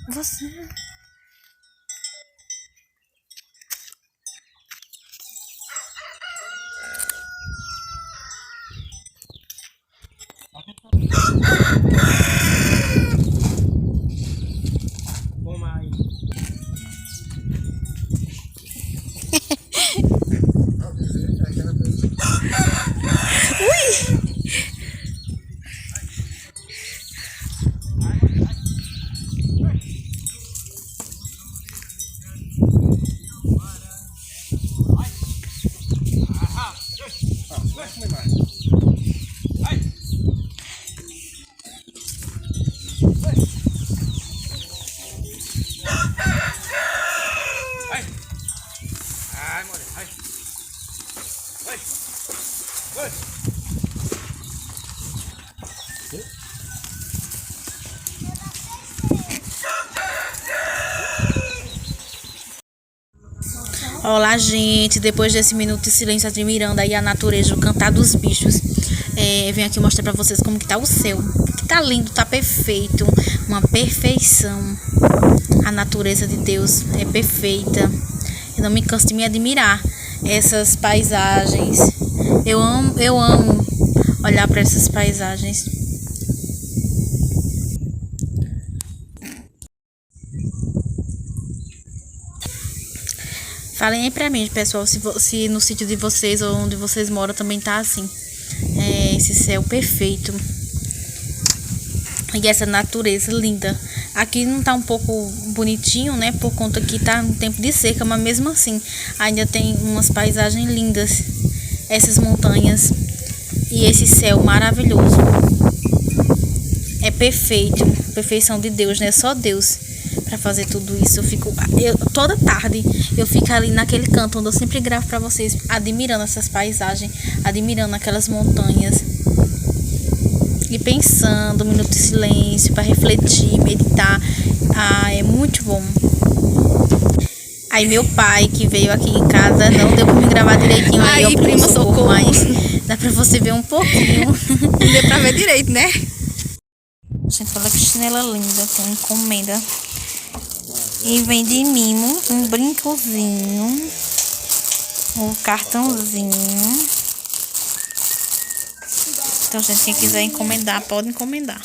Você. Olá, gente. Depois desse minuto de silêncio admirando aí a natureza, o cantar dos bichos, venho aqui mostrar pra vocês como que tá o céu. Que tá lindo, tá perfeito. Uma perfeição. A natureza de Deus é perfeita. Eu não me canso de me admirar essas paisagens. Eu amo olhar para essas paisagens. Falem aí pra mim, pessoal, se no sítio de vocês ou onde vocês moram também tá assim. Esse céu perfeito. E essa natureza linda. Aqui não tá um pouco bonitinho, né? Por conta que tá no tempo de seca, mas mesmo assim ainda tem umas paisagens lindas. Essas montanhas e esse céu maravilhoso. É perfeito. Perfeição de Deus, né? Só Deus para fazer tudo isso. Toda tarde eu fico ali naquele canto onde eu sempre gravo para vocês, admirando essas paisagens, admirando aquelas montanhas e pensando, um minuto de silêncio para refletir, meditar. É muito bom. Aí meu pai que veio aqui em casa não deu para me gravar direitinho. Aí prima, socorro. Mas dá para você ver um pouquinho. Não deu para ver direito, né? Gente, olha que chinela linda, tem encomenda. E vem de mimo um brincozinho, um cartãozinho. Então, gente, quem quiser encomendar, pode encomendar.